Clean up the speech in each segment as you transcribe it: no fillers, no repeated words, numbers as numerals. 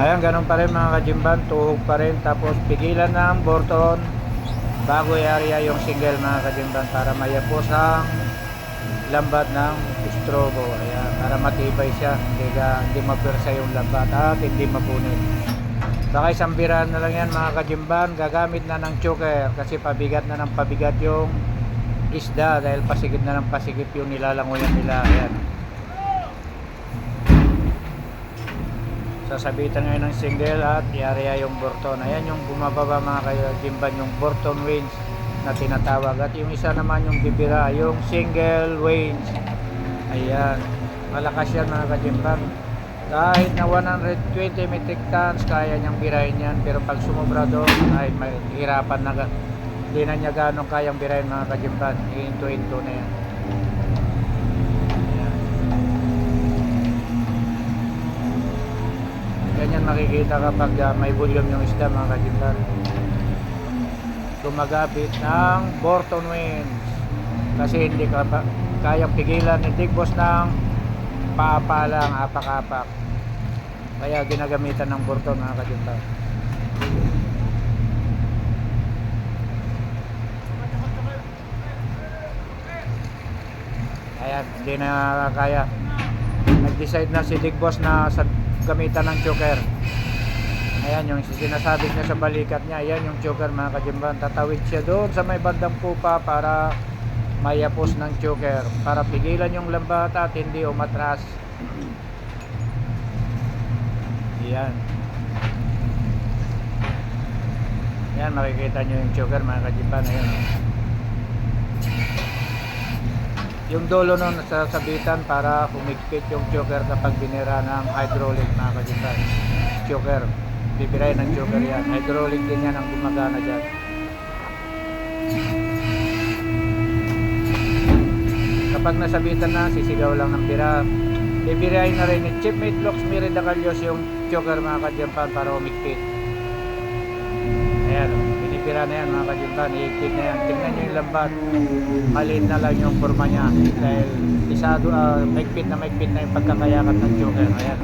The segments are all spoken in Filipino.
Ayan, ganun pa rin mga kajimban, tuhog pa rin. Tapos pigilan ng Burton bago i-area yung single mga kajimban para mayapos ang lambat ng strobo. Ayan, para matibay siya, hindi mapwersa yung lambat at hindi mapunit. Baka isang birahan na lang yan mga kajimban, gagamit na ng choker kasi pabigat na ng pabigat yung isda dahil pasigip na ng pasigip yung nilalangoyan nila. Ayan, sasabitan ngayon ng single at i-area yung Burton. Ayan yung bumababa mga kajimban, yung Burton winch na tinatawag. At yung isa naman yung bibira, yung single winch. Ayan, malakas yan mga kajimban. Kahit na 120 metric tons kaya niyang birahin yan, pero pag sumobra doon ay may hirapan na, hindi na niya ganong kayang birahin mga kajimban. Into na yan. Ganyan makikita kapag may volume yung isda mga kajimban, gumagapit ng Burton winch kasi hindi ka kayang pigilan ni Big Boss ng paapa lang, apak-apak, kaya ginagamitan ng Burton mga kajimban. Ayan, hindi na kaya, nag-decide na si Big Boss na sa gamitan ng choker. Ayan yung sinasabi niya sa balikat niya. Ayan yung choker mga kajimban, tatawid siya doon sa may bandang pupa para mayapos ng choker para pigilan yung lambat at hindi umatras. Ayan, ayan makikita nyo yung choker mga kajimban. Ayan, yung dulo nun sasabitan para humigpit yung choker kapag binira ng hydraulic mga kajimban. Choker, bibirahin ng choker yan, hydraulic din yan ang gumagana dyan. Kapag nasabitan na, sisigaw lang ng bira. Bibirahin na rin ni Chipmate Locks Mirida Calyos yung choker mga kajimban para humigpit. Ayan, binibira na yan mga kajimban, ihigpit na yan. Tingnan nyo yung lambat, maliit na lang yung forma niya dahil isado, maigpit na yung pagkakayakat ng choker. Ayan,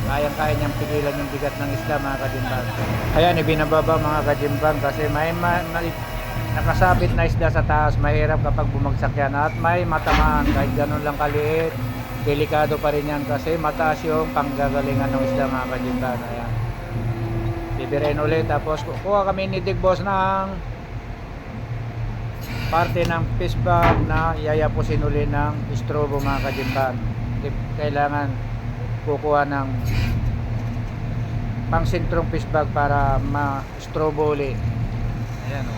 kayang-kaya niyang pigilan yung bigat ng isda mga kajimban. Ayan, ibinababa mga kajimban kasi may nakasabit na isda sa taas, mahirap kapag bumagsak yan at may matamaan kahit ganun lang kaliit. Delikado pa rin yan kasi mataas yung panggagalingan ng isda mga kajimban. Ayan, bibirain ulit, tapos kukuha kami ni Big Boss ng parte ng fish bag na yayapusin ulit ng strobo mga kajimban. Kailangan kukuha ng pang sentrong fish bag para ma-strobo ulit. Ayan o,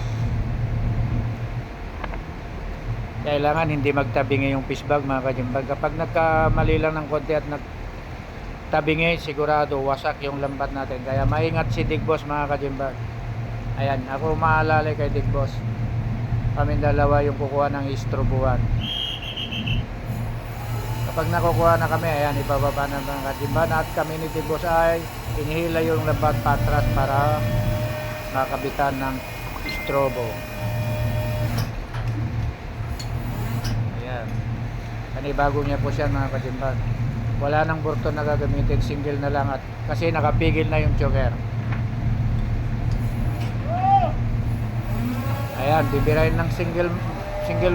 kailangan hindi magtabingi yung fish bag mga kajimban. Kapag nagkamali lang ng konti at nagtabingi, sigurado wasak yung lambat natin, kaya maingat si Big Boss mga kajimban. Ayan, ako maalala kay Big Boss, kami dalawa yung kukuha ng istrobuan. Kapag nakukuha na kami, ayan, ibababa na ng kajimban at kami ni Big Boss ay inihila yung lambat patras para makabitan ng strobo. Bago niya po siya mga kajimban, wala nang Burton na gagamitin, single na lang at kasi nakapigil na yung choker. Ayan, bibirahin ng single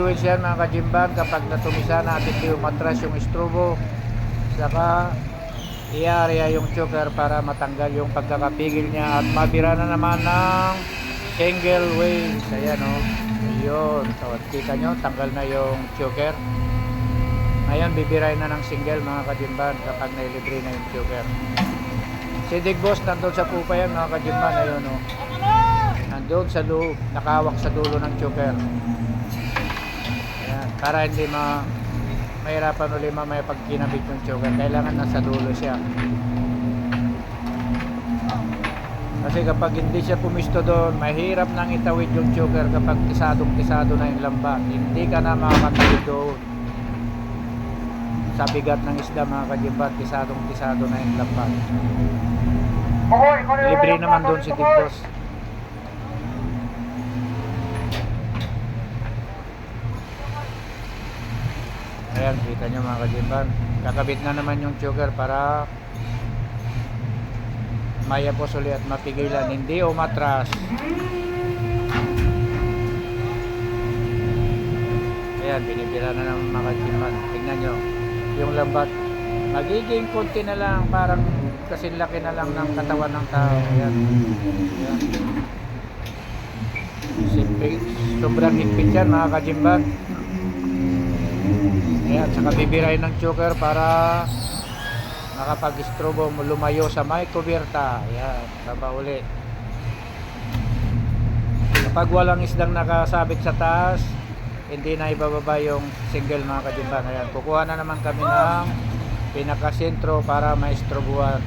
winch yan mga kajimban kapag natumisa na at hindi umatras yung strobo, saka i-area yung choker para matanggal yung pagkakapigil niya at mabira na naman ng single winch. Ayan o, yun, so, kita nyo, tanggal na yung choker. Ayan, bibirahin na ng single mga kajimban kapag nailibre na yung choker. Si Big Boss nandun sa pupa yan mga kajimban. Ayun o, nandun sa loob, nakawak sa dulo ng choker. Ayan, para hindi mahirapan ulit mamaya pag kinabit yung choker, kailangan nasa dulo siya. Kasi kapag hindi siya pumisto doon, mahirap nang itawid yung choker kapag tisadong-tisado na yung lambat. Hindi ka na makakatawid doon sa bigat ng isda mga kajimban, tisadong-tisado na yung lambat. Libre naman doon si Big Boss. Ayan, kita nyo mga kajimban. Kakabit na naman yung choker para mayapos ulit at mapigilan, hindi umatras. Ayan, binibira na ng mga kajimban. Tingnan nyo yung lambat, magiging konti na lang, parang kasi laki na lang ng katawan ng tao. Ayan, ayan. Simple, sobrang higpit yan mga kajimban. Ayan, saka bibirahin ng choker para makapag-strobo lumayo sa may kubirta. Ayan, saba uli. Kapag walang isdang nakasabit sa taas, hindi na ibababa yung single mga kajimban. Ayan, kukuha na naman kami ng pinakasentro para maistrobuhan.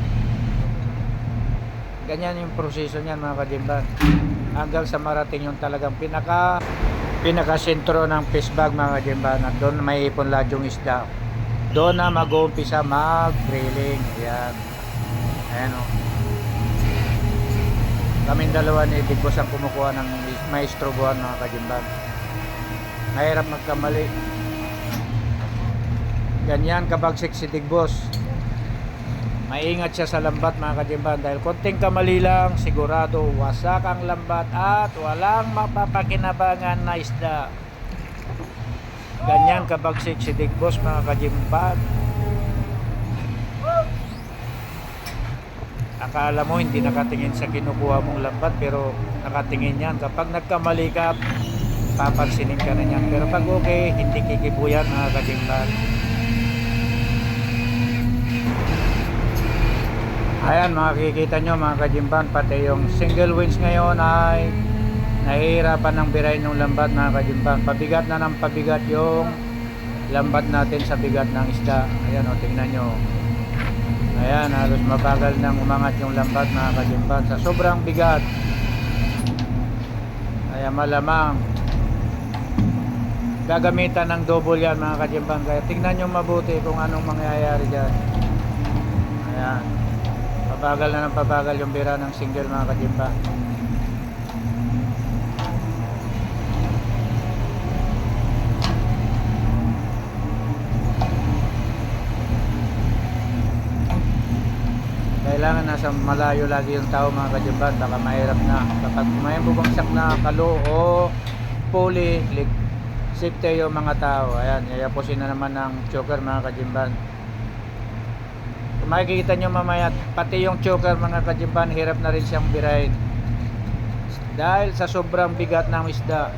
Ganyan yung proseso niyan mga kajimban, hanggang sa marating yung talagang pinakasentro ng fish bag mga kajimban, at doon may ipon lahat yung isda. Doon na mag-uumpisa mag-drilling. Ayan, ayan o. Kaming dalawa ni Big Boss ang kumukuha ng maistrobuhan mga kajimban. Mahirap magkamali. Ganyan kabagsik si Big Boss. Maingat siya sa lambat mga kajimban, dahil konting kamali lang, sigurado wasak ang lambat at walang mapapakinabangan na isda. Ganyan kabagsik si Big Boss mga kajimban. Akala mo hindi nakatingin sa kinukuha mong lambat, pero nakatingin yan. Kapag nagkamali ka, papansinin ka na yan. Pero pag okay, hindi kikibuyan mga kajimban. Ayan, makikita nyo mga kajimban, pati yung single winch ngayon ay nahihirapan ng birahin yung lambat mga kajimban. Pabigat na ng pabigat yung lambat natin sa bigat ng isda. Ayan o, tingnan nyo. Ayan, halos mabagal nang umangat yung lambat mga kajimban sa sobrang bigat. Ayan, malamang gagamitan ng double yan mga kajimban. Kaya tingnan nyo mabuti kung anong mangyayari dyan. Ayan, pabagal na ng pabagal yung bira ng single mga kajimban. Kailangan nasa malayo lagi yung tao mga kajimban, baka mahirap na kapag may bubagsak na kalo o puli, safety yung mga tao. Ayan, yayapusin na naman ng choker mga kajimban. Kung makikita nyo mamaya, pati yung choker mga kajimban, hirap na rin siyang birahin dahil sa sobrang bigat ng isda,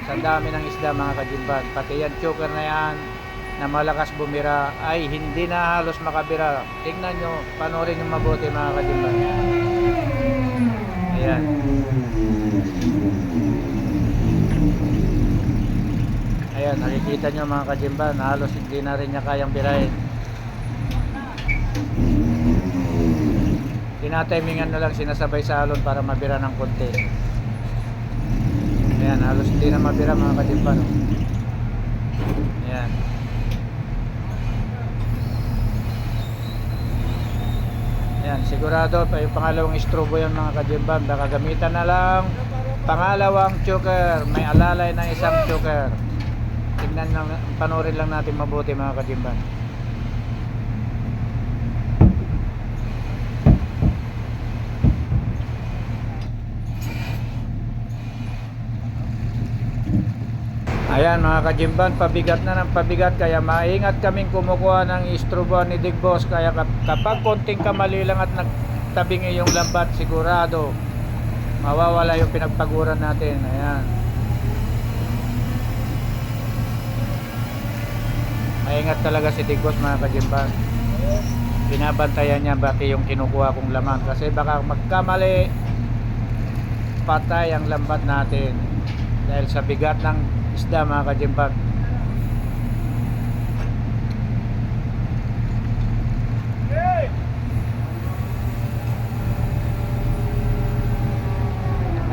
sa dami ng isda mga kajimban. Pati yan choker na yan na malakas bumira ay hindi na halos makabira. Tingnan nyo, panoorin nyo mabuti mga kajimban. Ayan, ayan, nakikita nyo mga kajimban, halos hindi na rin niya kayang birahin. Tinatimingan na lang, sinasabay sa alon para mabira ng konti. Ayan, halos hindi na mabira mga kajimban. Ayan, ayan, sigurado pa yung pangalawang strobo yan mga kajimban. Baka gamitan na lang pangalawang choker, may alalay ng isang choker. Tignan lang, panoorin lang natin mabuti mga kajimban. Ayan mga kajimban, pabigat na ng pabigat, kaya maingat kaming kumukuha ng istrobo ni Big Boss. Kaya kapag konting kamali lang at nagtabingi yung lambat, sigurado mawawala yung pinagpaguran natin. Ayan, maingat talaga si Big Boss mga kajimban. Binabantayan niya bati yung kinukuha kong laman, kasi baka magkamali, patay ang lambat natin dahil sa bigat ng isda mga kajimban.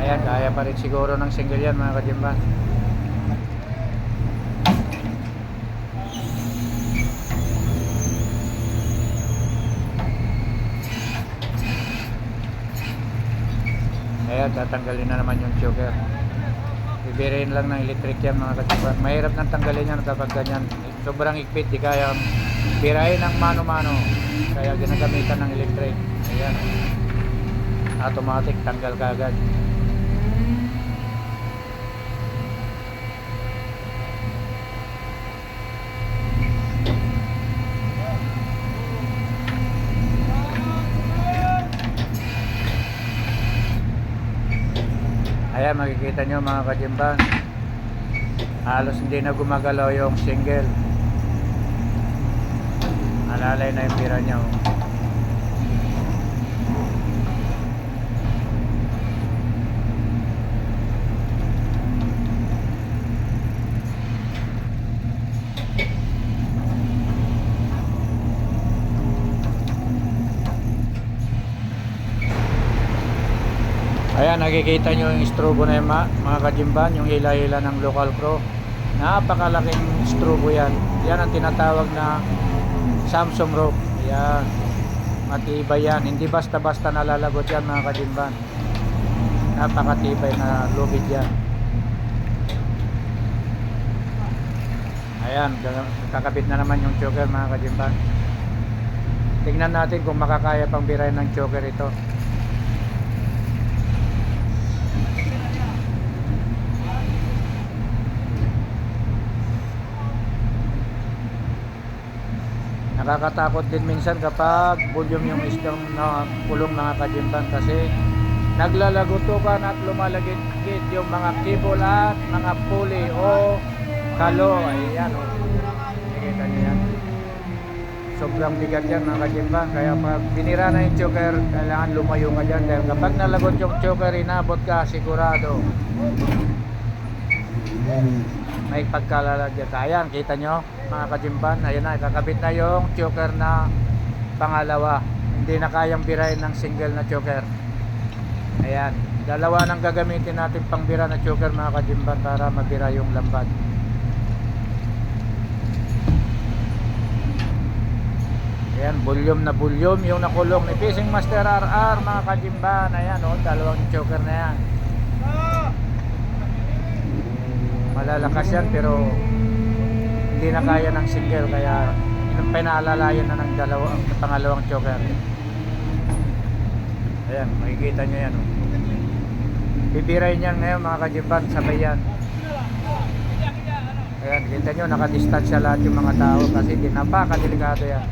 Ayan, kaya pa rin siguro ng single yan mga kajimban. Ayan, tatanggalin na naman yung choker. Bibirahin lang ng electric yan mga kajimban. Mahirap nang tanggalin yan kapag ganyan sobrang higpit, di kaya birahin ng mano-mano, kaya ginagamitan ng electric. Ayan, automatic, tanggal kaagad. Ayan, makikita nyo mga kajimban, halos hindi na gumagalaw yung single, alalay na yung bira nya. Ayan, nakikita nyo yung strobo na yung mga kajimban, yung hila-hila ng local pro. Napakalaking strobo yan. Yan ang tinatawag na Samsung rope. Ayan, matibay yan, hindi basta-basta nalalagot yan mga kajimban. Napakatibay na lubid yan. Ayan, kakabit na naman yung choker mga kajimban. Tingnan natin kung makakaya pang birahin ng choker ito. Nakakatakot din minsan kapag volume yung isang na kulong mga kajimban, kasi naglalagutukan at lumalagit-git yung mga cable at mga pulley o kalo. Ayan, o, nakikita nyo yan, sobrang bigat yan mga kajimban. Kaya pag binira na yung choker, kailangan lumayo ka dyan, dahil kapag nalagot yung choker, inabot ka sigurado, may pagkalalagyan ka. Ayan, kita nyo mga kajimban, ayan na, kakabit na yung choker na pangalawa. Hindi na kayang birahin ng single na choker. Ayan, dalawa nang gagamitin natin pang bira na choker mga kajimban para mabira yung lambat. Ayan, volume na volume yung nakulong ni Fishing Master RR mga kajimban. Ayan, o, dalawang choker na yan. Malalakas yan pero hindi na kaya ng single, kaya pinaalalayan na ng pangalawang choker. Ayan, makikita nyo yan, oh. Bibirayin yan ngayon mga kajimban, sabay yan. Ayan, kita nyo, nakadistansya lahat yung mga tao kasi napakadelikado yan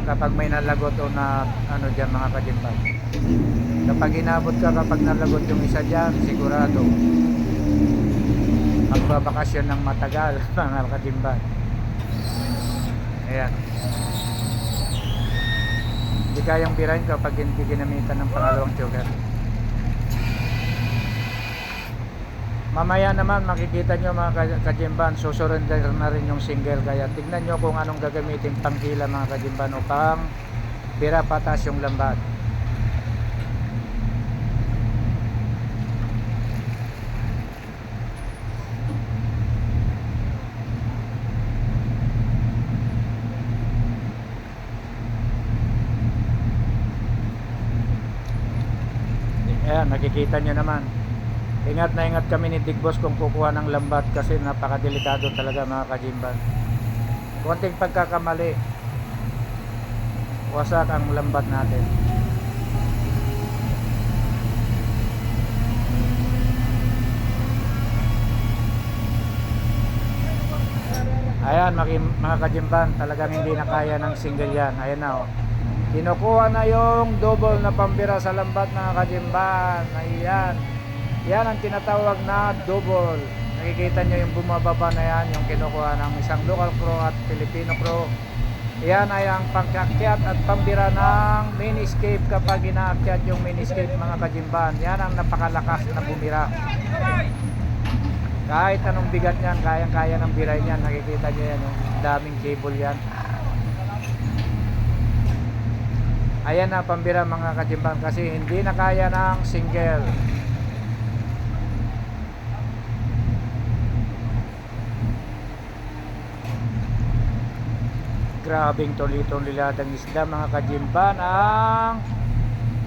kapag may nalagot o na ano dyan mga kajimban. Kapag inabot ka, kapag nalagot yung isa dyan, sigurado magbabakasyon ng matagal mga kajimban. Ayan, hindi kayang birahin kapag hindi ginamitan ng pangalawang choker. Mamaya naman makikita nyo mga kajimban, susurrender na rin yung single, kaya tignan nyo kung anong gagamitin pang hila mga kajimban o pang bira patas yung lambat. Ayan, nakikita nyo naman, ingat na ingat kami ni Big Boss kung kukuha ng lambat kasi napakadelikado talaga mga kajimban. Konting pagkakamali, wasak ang lambat natin. Ayan mga kajimban, talagang hindi na kaya ng single yan. Ayan na, oh. Kinukuha na yung double na pambira sa lambat mga kajimban. Ayan, yan ang tinatawag na double. Nakikita nyo yung bumababa na yan, yung kinukuha ng isang local pro at Filipino pro. Yan ay ang pangkakyat at pambira ng miniscape kapag inaakyat yung miniscape mga kajimban. Yan ang napakalakas na bumira. Kahit anong bigat yan, kayang-kaya ng biray yan. Nakikita nyo yan, yung daming cable yan. Ayan na pambira mga kajimban kasi hindi na kaya ng single. Grabing tuloy-tuloy-ladang isda mga kajimban ang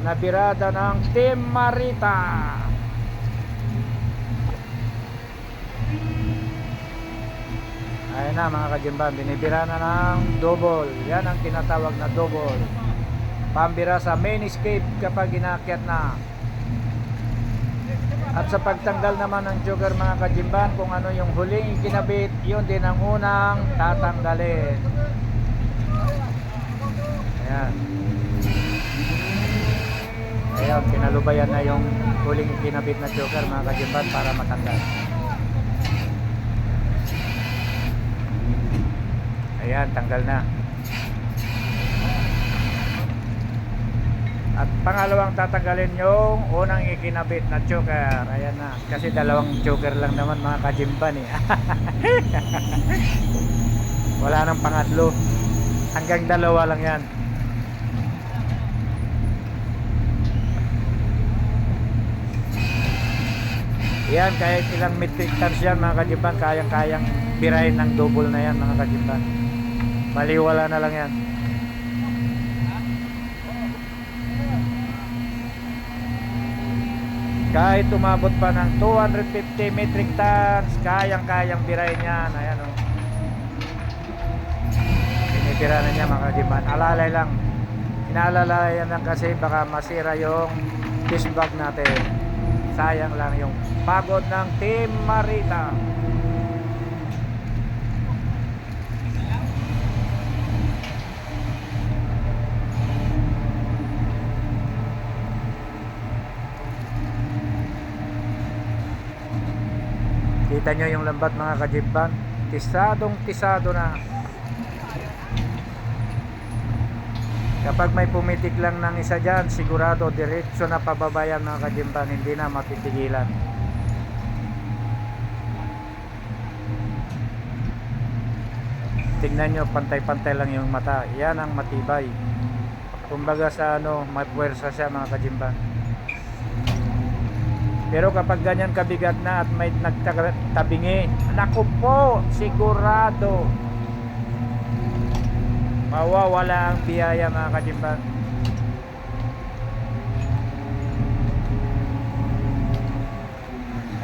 nabirada ng Team Marita. Ayan na mga kajimban, binibira na ng double. Yan ang tinatawag na double. Pambira sa main escape kapag inaakyat na. At sa pagtanggal naman ng choker mga kajimban, kung ano yung huling ikinabit, yun din ang unang tatanggalin. Ayan. Ayan, pinalubayan na yung huling ikinabit na choker mga kajimban para matanggal. Ayan, tanggal na. At pangalawang tatanggalin yung unang ikinabit na choker. Ayan na. Kasi dalawang choker lang naman mga kajimban eh. Wala nang pangatlo. Hanggang dalawa lang yan. Yan, kahit ilang metric tons yan mga kajimban, kayang-kayang birahin ng double na yan mga kajimban. Baliwala na lang yan. Kahit umabot pa ng 250 metric tons, kayang-kayang birahin yan. Ayan o. Binibira na niya mga kajimban. Alalay lang. Inaalalayan lang kasi baka masira yung fish bag natin. Sayang lang yung pagod ng Team Marita. Kita nyo yung lambat mga kajimban, tisadong tisado na. Kapag may pumitik lang ng isa dyan, sigurado diretso na pababayan mga kajimban, hindi na mapitigilan. Tingnan nyo, pantay-pantay lang yung mata. Yan ang matibay. Kumbaga sa ano, may puwersa siya mga kajimban. Pero kapag ganyan kabigat na at may nagtabingi, naku po, sigurado mawawala ang biyaya mga kajimban.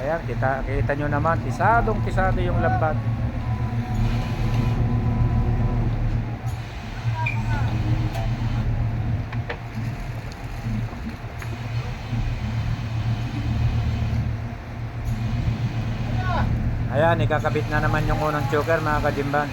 Ayan, kita nyo naman, tisadong tisado yung lambat. Ayan, ikakabit na naman yung unang choker mga kajimban.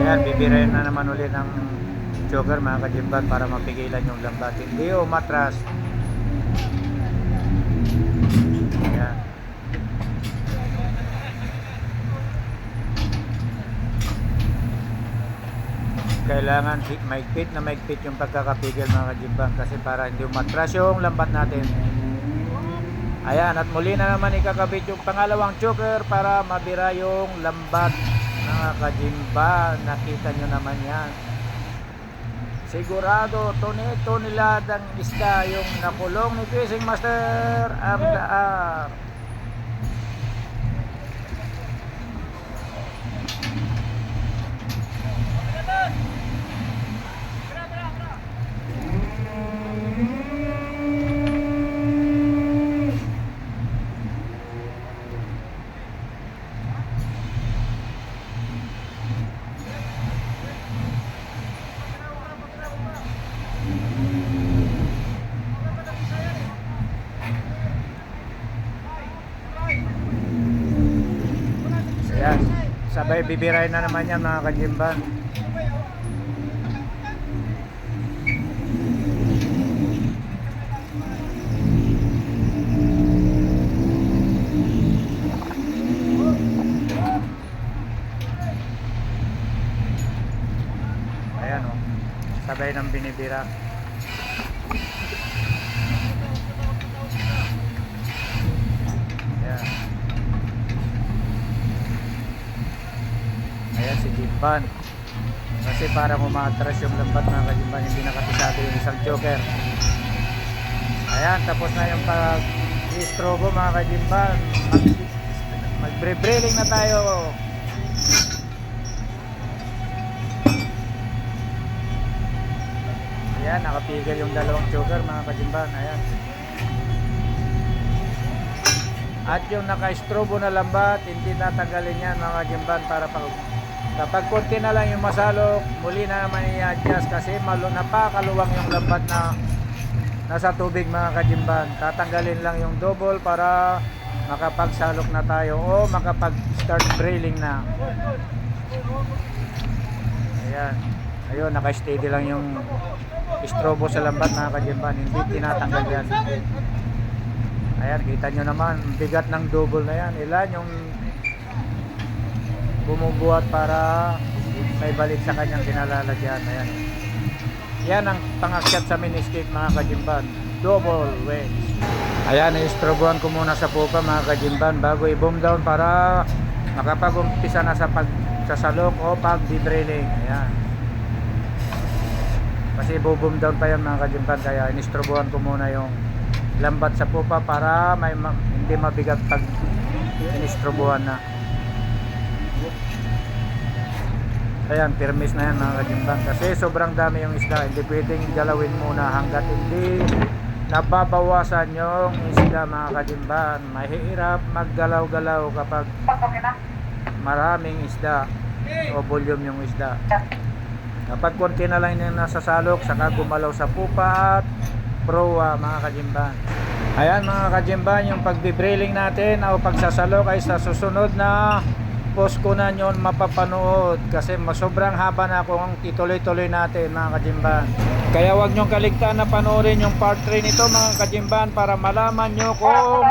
Ayan, bibirayin na naman ulit ng choker mga kajimban para mapigilan yung lambat. Hindi umatras. Ayan. Kailangan maigpit yung pagkakapigil mga kajimban kasi para hindi umatras yung lambat natin. Ayan, at muli na naman ikakabit yung pangalawang choker para mabira yung lambat mga kajimban. Nakita nyo naman yan. Sigurado tonelada ng isda yung nakulong ni Fishing Master Abdar. Ayan, sabay bibiray na naman yan mga kajimban. sabay ng binibira. Ayan. Ayan si Jimban. Kasi parang umatras yung lambat mga kajimban, hindi nakapisado yung isang choker. Ayan, tapos na yung pag-strobo mga kajimban. Magbre-brilling na tayo. Ayan, nakapigil yung dalawang choker mga kajimban. Ayan. At yung naka-strobo na lambat, hindi tatanggalin yan mga kajimban, para kapag konti na lang yung masalok, muli na naman i-adjust kasi napakaluwang yung lambat na nasa tubig mga kajimban. Tatanggalin lang yung double para makapagsalok na tayo o makapag-start drilling na. Ayan. Ayun, naka-steady lang yung strobo sa lambat mga kajimban, hindi tinatanggal yan. Ayan, kita nyo naman, bigat ng double na yan. Ilan yung bumubuhat para may balik sa kanyang kinalalagyan. Ayan. Yan ang pangakyat sa miniskate mga kajimban, double wedge. Ayan, i-strobohan ko muna sa pupa mga kajimban bago i-boom down para makapag-umpisa na sa pagsasalok o pag-drilling. Ayan. Kasi i-boom down pa yan mga kajimban, kaya in-strobohan ko muna yung lambat sa pupa para hindi mabigat pag in-strobohan na. Ayan, permis na yan mga kajimban, kasi sobrang dami yung isda, hindi pwedeng galawin muna hanggat hindi nababawasan yung isda mga kajimban. Mahirap maggalaw-galaw kapag maraming isda o volume yung isda. Kapag konti na lang yung nasasalok, saka gumalaw sa pupa at proa mga kajimban. Ayan mga kajimban, yung pagbe-drilling natin o pagsasalok ay sa susunod na post ko na nyo mapapanood, kasi sobrang haba na kung ituloy-tuloy natin mga kajimban. Kaya wag nyong kaligtaan na panoorin yung part 3 nito mga kajimban para malaman nyo kung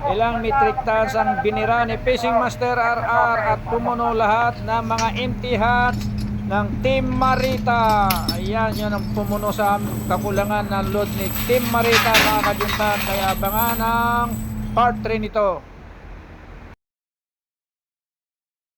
ilang metric tons ang binira ni Fishing Master RR at pumuno lahat ng mga empty hats ng Team Marita. Ayan, yun ang pumuno sa kakulangan ng load ni Team Marita mga kajimban. Kaya abangan ang part 3 nito.